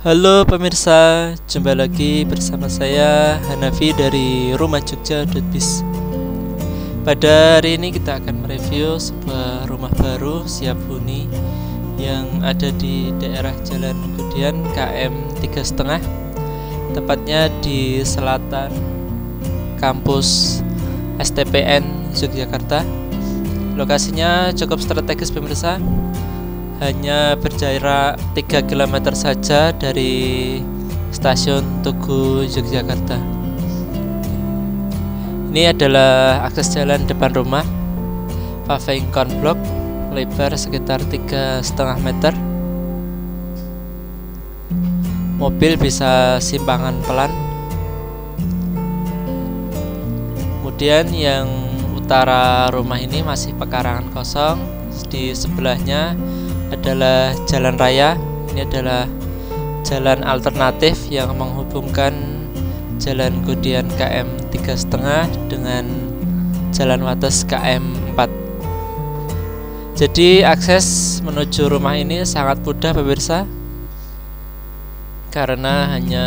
Halo pemirsa, jumpa lagi bersama saya Hanafi dari Rumah Jogja.biz. Pada hari ini kita akan mereview sebuah rumah baru siap huni yang ada di daerah Jalan Gudian KM 3,5, tepatnya di selatan kampus STPN Yogyakarta. Lokasinya cukup strategis pemirsa, hanya berjarak 3 km saja dari stasiun Tugu Yogyakarta. Ini adalah akses jalan depan rumah, paving konblok, lebar sekitar 3,5 meter. Mobil bisa simpangan pelan. Kemudian yang utara rumah ini masih pekarangan kosong. Di sebelahnya adalah jalan raya. Ini adalah jalan alternatif yang menghubungkan Jalan Gudian KM 3,5 dengan Jalan Wates KM 4. Jadi akses menuju rumah ini sangat mudah pemirsa, karena hanya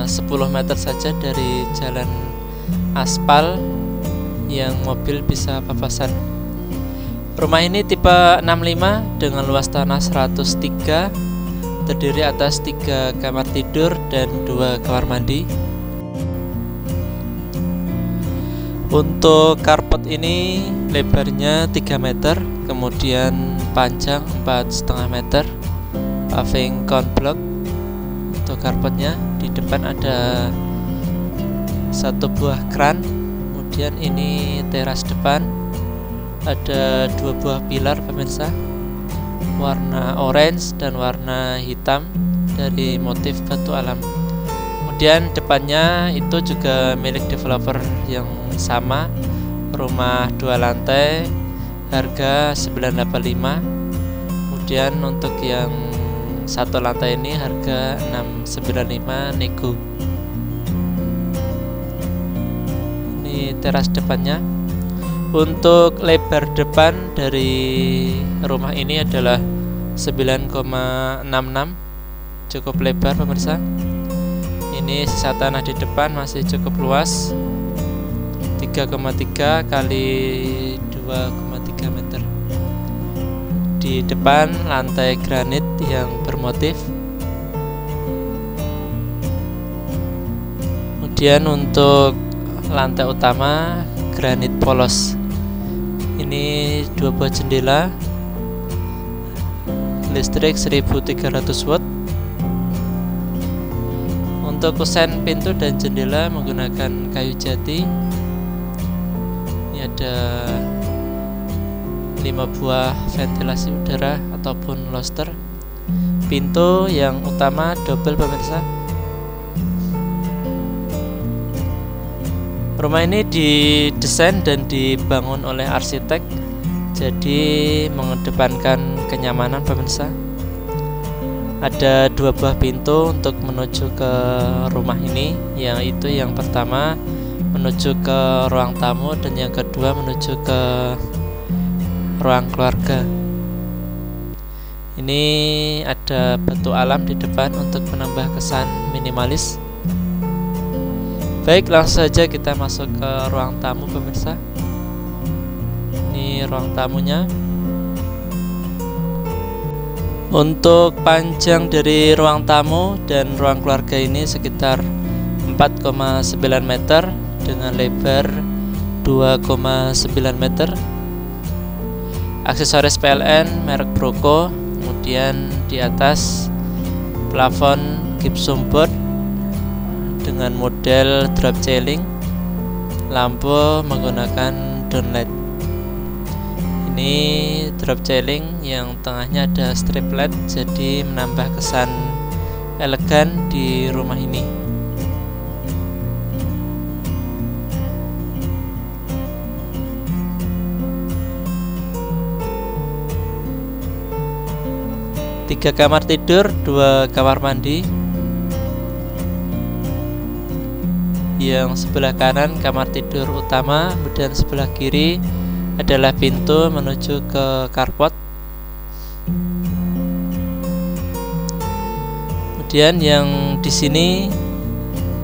10 meter saja dari jalan aspal yang mobil bisa papasan. Rumah ini tipe 65 dengan luas tanah 103, terdiri atas 3 kamar tidur dan 2 kamar mandi. Untuk carport ini lebarnya 3 meter, kemudian panjang 4,5 meter, paving konblok. Untuk carportnya di depan ada 1 buah kran, kemudian ini teras depan. Ada 2 buah pilar pemirsa, warna orange dan warna hitam dari motif batu alam. Kemudian depannya itu juga milik developer yang sama, rumah 2 lantai, harga 985. Kemudian untuk yang 1 lantai ini harga 695 nego. Ini teras depannya. Untuk lebar depan dari rumah ini adalah 9,66, cukup lebar pemirsa. Ini sisa tanah di depan masih cukup luas, 3,3 kali 2,3 meter. Di depan lantai granit yang bermotif. Kemudian untuk lantai utama granit polos. Ini 2 buah jendela, listrik 1300 watt. Untuk kusen pintu dan jendela menggunakan kayu jati. Ini ada 5 buah ventilasi udara ataupun lobster. Pintu yang utama double pemirsa. Rumah ini didesain dan dibangun oleh arsitek, jadi mengedepankan kenyamanan pemirsa. Ada 2 buah pintu untuk menuju ke rumah ini, yaitu yang pertama menuju ke ruang tamu dan yang kedua menuju ke ruang keluarga. Ini ada batu alam di depan untuk menambah kesan minimalis. Baik, langsung saja kita masuk ke ruang tamu pemirsa. Ini ruang tamunya. Untuk panjang dari ruang tamu dan ruang keluarga ini sekitar 4,9 meter dengan lebar 2,9 meter. Aksesoris PLN merek Proco. Kemudian di atas plafon gypsum board dengan model drop ceiling, lampu menggunakan downlight. Ini drop ceiling yang tengahnya ada strip LED, jadi menambah kesan elegan di rumah ini. Tiga kamar tidur, 2 kamar mandi. Yang sebelah kanan kamar tidur utama, kemudian sebelah kiri adalah pintu menuju ke carport. Kemudian yang di sini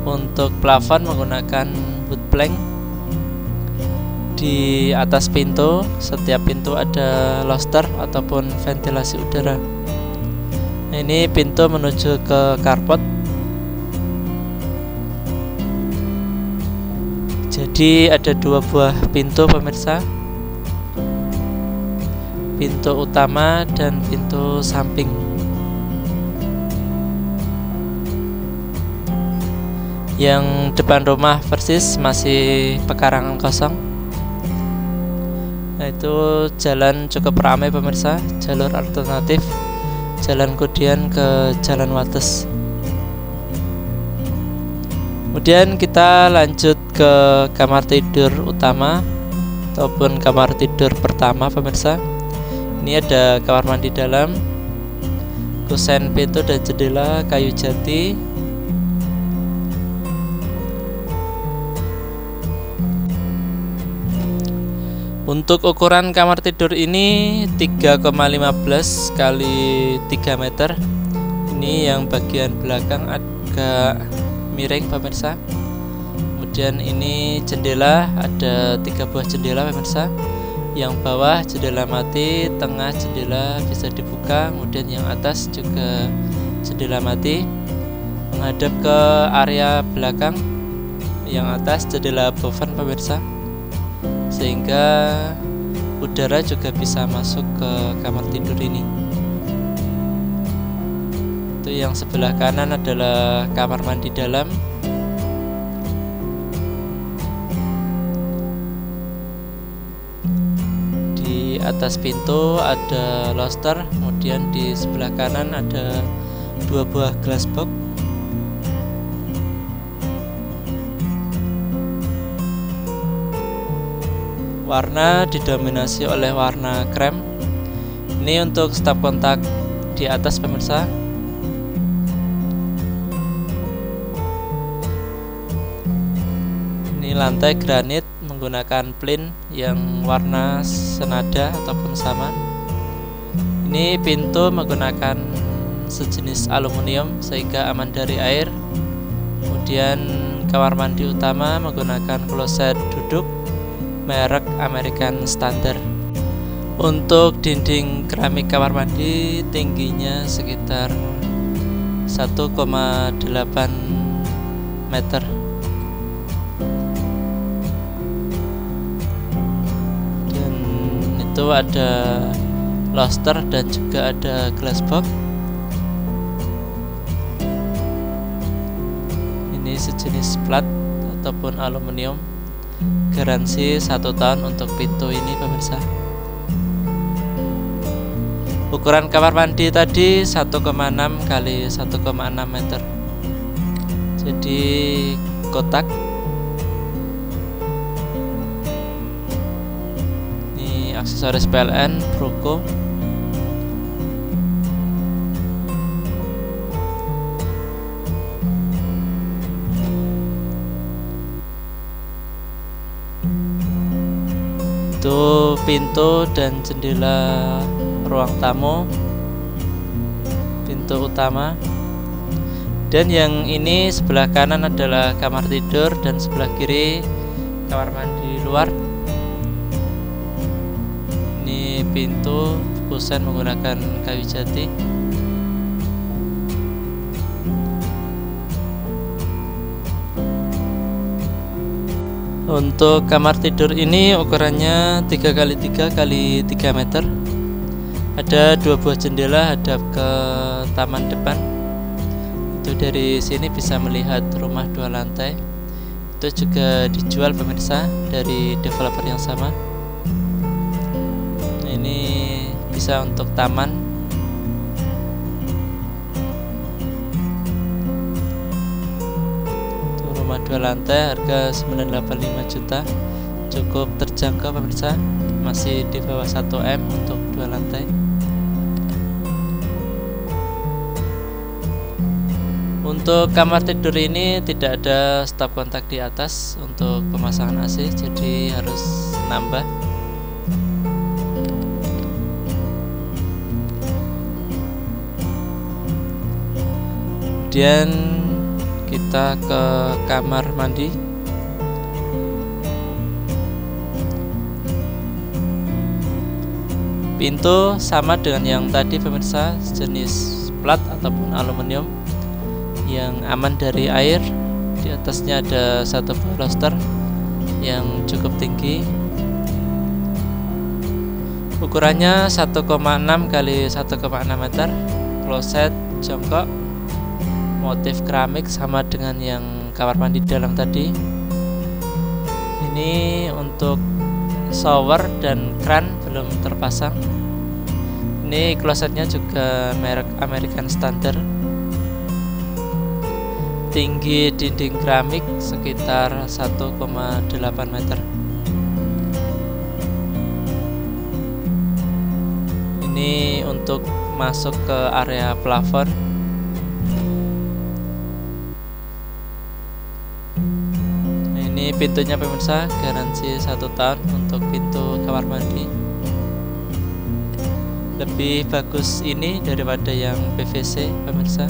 untuk plafon menggunakan wood plank. Di atas pintu, setiap pintu ada lobster ataupun ventilasi udara. Nah, ini pintu menuju ke carport. Jadi ada dua buah pintu pemirsa, pintu utama dan pintu samping. Yang depan rumah persis masih pekarangan kosong. Nah, itu jalan cukup ramai pemirsa, jalur alternatif Jalan Kudian ke Jalan Wates. Kemudian kita lanjut ke kamar tidur utama ataupun kamar tidur pertama pemirsa. Ini ada kamar mandi dalam, kusen pintu dan jendela kayu jati. Untuk ukuran kamar tidur ini 3,15 kali 3 meter. Ini yang bagian belakang agak miring pemirsa. Kemudian ini jendela, ada 3 buah jendela pemirsa. Yang bawah jendela mati, tengah jendela bisa dibuka, kemudian yang atas juga jendela mati menghadap ke area belakang. Yang atas jendela boven pemirsa, sehingga udara juga bisa masuk ke kamar tidur ini. Itu yang sebelah kanan adalah kamar mandi dalam. Di atas pintu ada lobster, kemudian di sebelah kanan ada 2 buah glass box. Warna didominasi oleh warna krem. Ini untuk stop kontak di atas pemirsa. Ini lantai granit menggunakan plin yang warna senada ataupun sama. Ini pintu menggunakan sejenis aluminium sehingga aman dari air. Kemudian kamar mandi utama menggunakan kloset duduk merek American Standard. Untuk dinding keramik kamar mandi tingginya sekitar 1,8 meter. Dan itu ada lobster dan juga ada glass box. Ini sejenis plat ataupun aluminium. Garansi 1 tahun untuk pintu ini pemirsa. Ukuran kamar mandi tadi 1,6 kali 1,6 meter. Jadi kotak. Ini aksesoris PLN Proco. Itu pintu dan jendela ruang tamu, pintu utama. Dan yang ini sebelah kanan adalah kamar tidur dan sebelah kiri kamar mandi luar. Ini pintu kusen menggunakan kayu jati. Untuk kamar tidur ini ukurannya 3x3 kali 3 meter. Ada 2 buah jendela hadap ke taman depan. Itu dari sini bisa melihat rumah 2 lantai. Itu juga dijual pemirsa dari developer yang sama. Nah, ini bisa untuk taman. Rumah 2 lantai harga 985 juta, cukup terjangkau pemirsa, masih di bawah 1 M untuk 2 lantai. Untuk kamar tidur ini tidak ada stop kontak di atas untuk pemasangan AC, jadi harus nambah. Kemudian kita ke kamar mandi. Pintu sama dengan yang tadi pemirsa, jenis plat ataupun aluminium yang aman dari air. Di atasnya ada satu baluster yang cukup tinggi. Ukurannya 1,6 kali 1,6 meter. Kloset jongkok, motif keramik sama dengan yang kamar mandi dalam tadi. Ini untuk shower dan kran belum terpasang. Ini klosetnya juga merek American Standard. Tinggi dinding keramik sekitar 1,8 meter. Ini untuk masuk ke area plafon. Ini pintunya pemirsa, garansi 1 tahun untuk pintu kamar mandi. Lebih bagus ini daripada yang PVC pemirsa.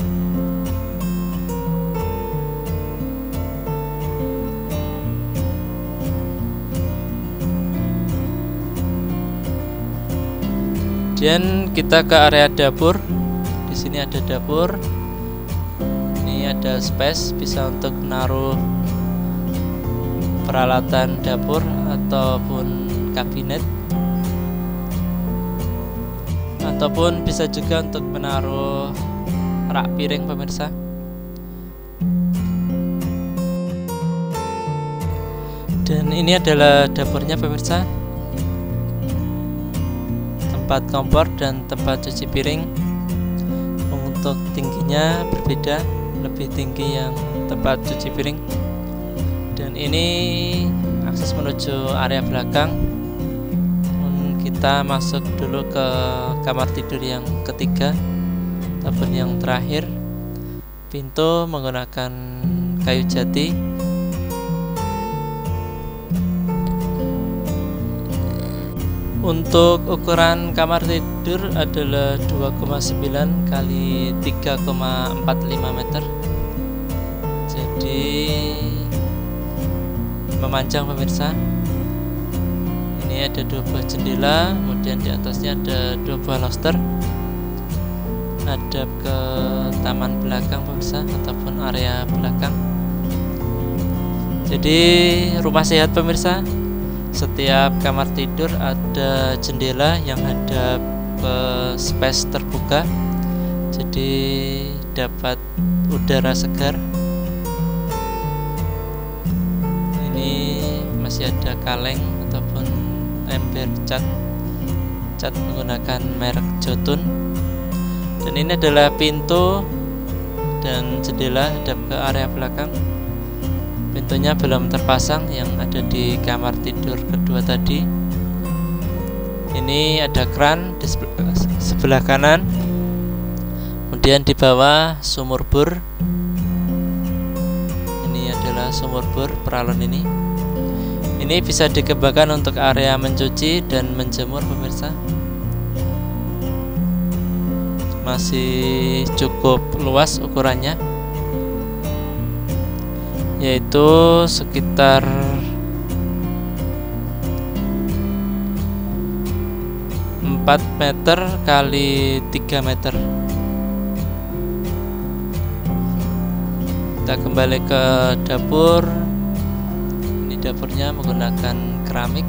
Kemudian kita ke area dapur. Di sini ada dapur. Ini ada space, bisa untuk menaruh peralatan dapur ataupun kabinet, ataupun bisa juga untuk menaruh rak piring pemirsa. Dan ini adalah dapurnya pemirsa. Tempat kompor dan tempat cuci piring. Untuk tingginya berbeda, lebih tinggi yang tempat cuci piring. Dan ini akses menuju area belakang. Kita masuk dulu ke kamar tidur yang ketiga ataupun yang terakhir. Pintu menggunakan kayu jati. Untuk ukuran kamar tidur adalah 2,9 kali 3,45 meter. Jadi memanjang pemirsa. Ini ada 2 buah jendela, kemudian di atasnya ada 2 buah loster. Hadap ke taman belakang pemirsa ataupun area belakang. Jadi rumah sehat pemirsa. Setiap kamar tidur ada jendela yang hadap ke space terbuka, jadi dapat udara segar. Ini masih ada kaleng ataupun ember cat menggunakan merek Jotun. Dan ini adalah pintu dan jendela hadap ke area belakang. Pintunya belum terpasang yang ada di kamar tidur kedua tadi. Ini ada kran di sebelah kanan. Kemudian di bawah sumur bor. Ini adalah sumur bor peralon ini. Ini bisa dikembangkan untuk area mencuci dan menjemur pemirsa. Masih cukup luas ukurannya, yaitu sekitar 4 meter kali 3 meter. Kita kembali ke dapur. Ini dapurnya menggunakan keramik.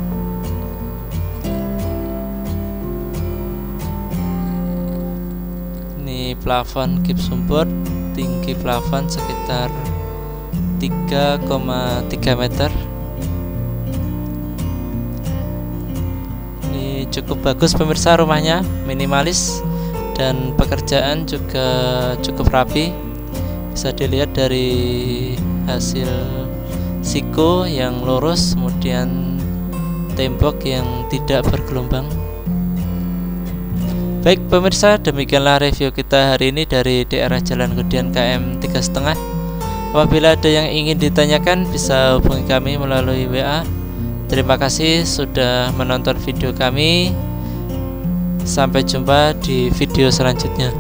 Ini plafon gypsum board, tinggi plafon sekitar 3,3 meter. Ini cukup bagus pemirsa, rumahnya minimalis dan pekerjaan juga cukup rapi. Bisa dilihat dari hasil siko yang lurus, kemudian tembok yang tidak bergelombang. Baik pemirsa, demikianlah review kita hari ini dari daerah Jalan Kudian KM 3,5. Apabila ada yang ingin ditanyakan, bisa hubungi kami melalui WA. Terima kasih sudah menonton video kami. Sampai jumpa di video selanjutnya.